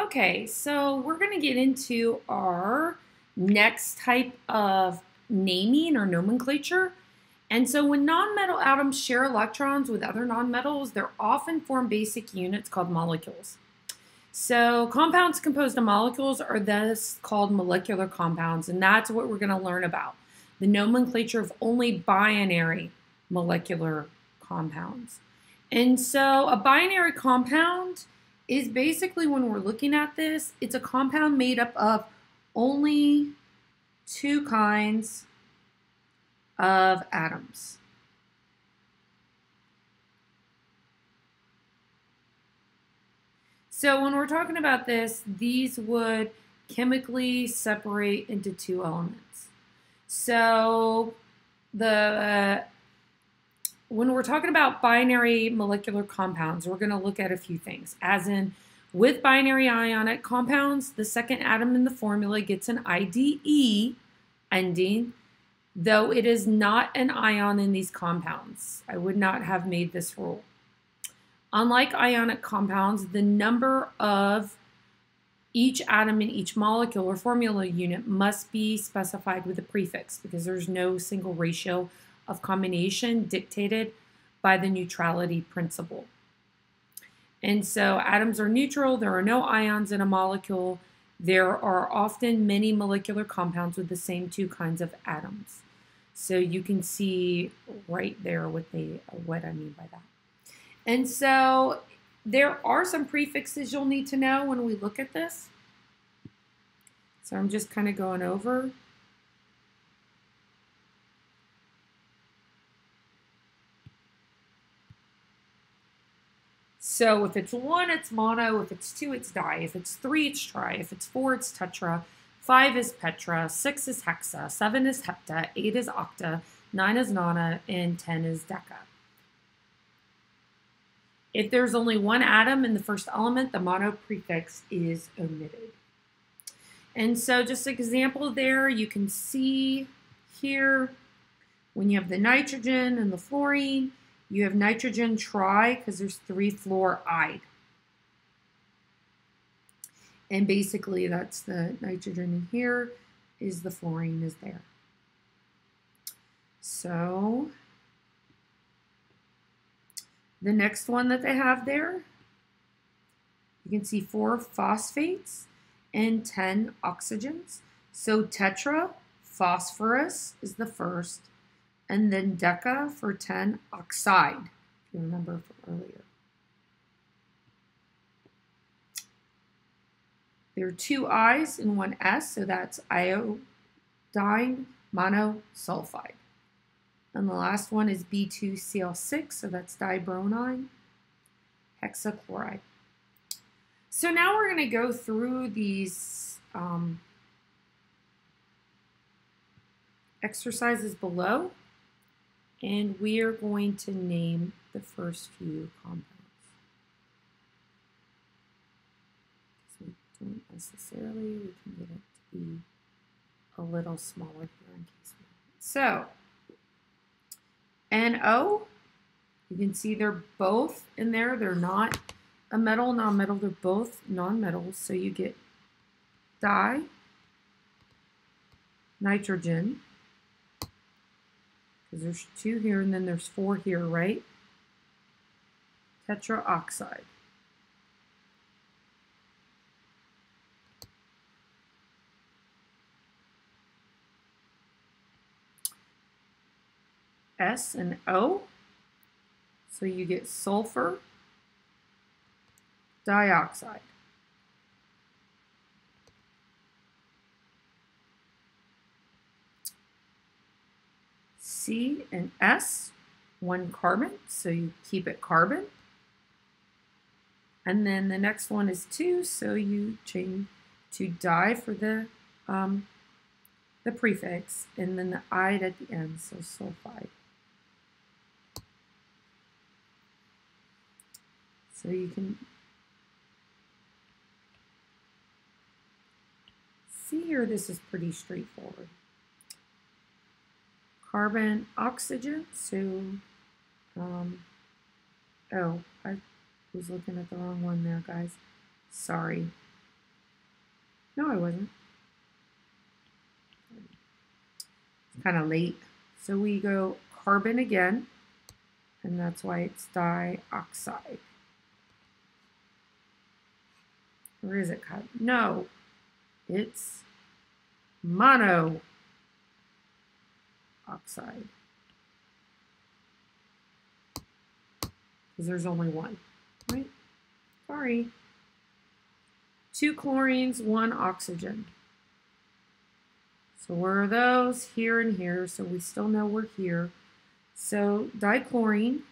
Okay, so we're going to get into our next type of naming or nomenclature. And so when nonmetal atoms share electrons with other nonmetals, they're often form basic units called molecules. So compounds composed of molecules are thus called molecular compounds, and that's what we're going to learn about. The nomenclature of only binary molecular compounds. And so a binary compound is basically, when we're looking at this, it's a compound made up of only two kinds of atoms. So when we're talking about this, these would chemically separate into two elements. So when we're talking about binary molecular compounds, we're going to look at a few things. As in, with binary ionic compounds, the second atom in the formula gets an IDE ending, though it is not an ion in these compounds. I would not have made this rule. Unlike ionic compounds, the number of each atom in each molecule or formula unit must be specified with a prefix because there's no single ratio of combination dictated by the neutrality principle. And so atoms are neutral, there are no ions in a molecule. There are often many molecular compounds with the same two kinds of atoms. So you can see right there what I mean by that. And so there are some prefixes you'll need to know when we look at this. So I'm just kind of going over. So if it's 1, it's mono. If it's 2, it's di. If it's 3, it's tri. If it's 4, it's tetra. 5 is petra. 6 is hexa. 7 is hepta. 8 is octa. 9 is nona. And 10 is deca. If there's only one atom in the first element, the mono prefix is omitted. And so just an example there, you can see here when you have the nitrogen and the fluorine, you have nitrogen tri because there's 3 fluoride. And basically that's the nitrogen in here is the fluorine is there. So the next one that they have there, you can see 4 phosphates and 10 oxygens. So tetra, phosphorus is the first, and then deca for 10 oxide, if you remember from earlier. There are 2 I's and 1 S, so that's iodine monosulfide. And the last one is B2Cl6, so that's dibronine hexachloride. So now we're going to go through these exercises below, and we are going to name the first few compounds. So we don't necessarily, we can get it to be a little smaller here in case we want. So NO, you can see they're both in there. They're not a metal, non-metal. They're both non-metals. So you get di, nitrogen, because there's 2 here and then there's 4 here, right? Tetraoxide. S and O. So you get sulfur dioxide. C and S, 1 carbon, so you keep it carbon. And then the next one is 2, so you change to di for the prefix, and then the ide at the end, so sulfide. So you can see here, this is pretty straightforward. Carbon, oxygen, so, oh, I was looking at the wrong one there, guys. Sorry. No, I wasn't. It's kind of late. So we go carbon again, and that's why it's dioxide. Or is it carbon? No, it's monoxide. Because there's only one, right? Sorry. 2 chlorines, 1 oxygen. So where are those? Here and here. So we still know we're here. So dichlorine.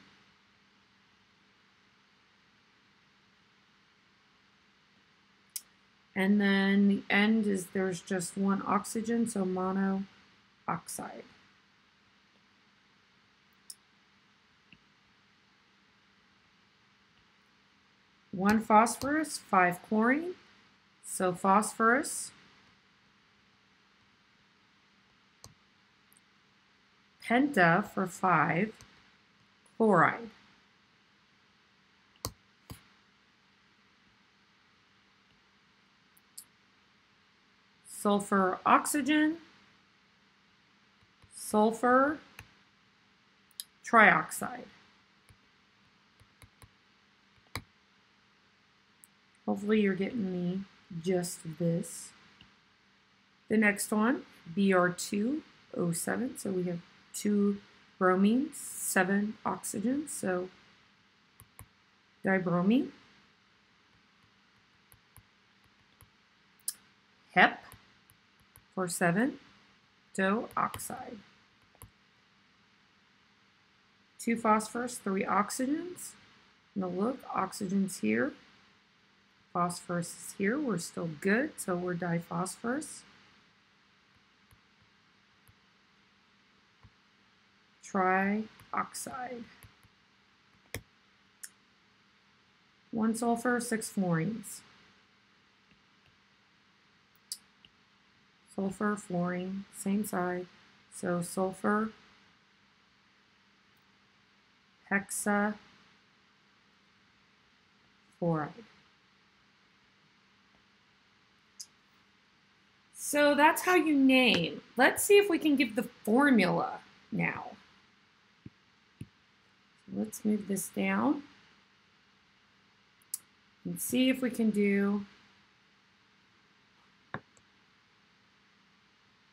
And then the end is there's just 1 oxygen, so monoxide. One phosphorus, 5 chlorine, so phosphorus. Penta for 5, chloride. Sulfur, oxygen, sulfur, trioxide. Hopefully you're getting the gist of this. The next one, Br2O7. So we have 2 bromines, 7 oxygens. So dibromine. Hep for 7, dioxide. 2 phosphorus, 3 oxygens. Now look, oxygen's here. Phosphorus is here. We're still good, so we're diphosphorus. Trioxide. 1 sulfur, 6 fluorines. Sulfur, fluorine, same side. So sulfur, hexafluoride. So that's how you name. Let's see if we can give the formula now. So let's move this down and see if we can do.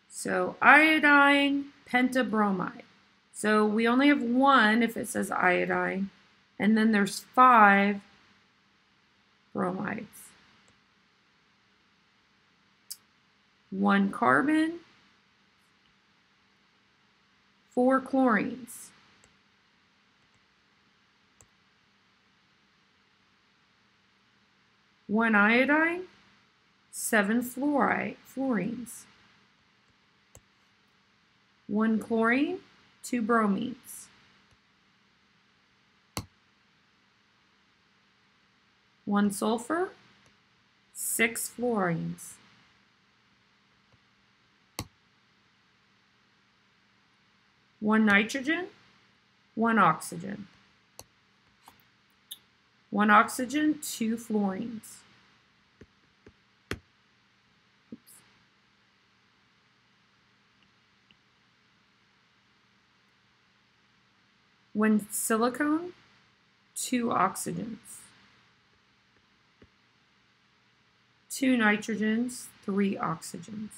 So iodine pentabromide. So we only have 1 if it says iodine, and then there's 5 bromides. 1 carbon, 4 chlorines. 1 iodine, 7 fluorines. 1 chlorine, 2 bromines. 1 sulfur, 6 fluorines. 1 nitrogen, 1 oxygen. 1 oxygen, 2 fluorines. Oops. 1 silicone, 2 oxygens. 2 nitrogens, 3 oxygens.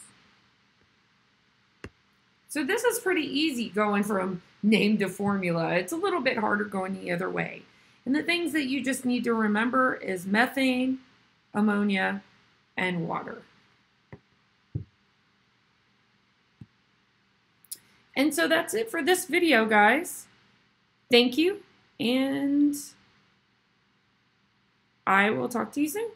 So this is pretty easy going from name to formula. It's a little bit harder going the other way. And the things that you just need to remember is methane, ammonia, and water. And so that's it for this video, guys. Thank you, and I will talk to you soon.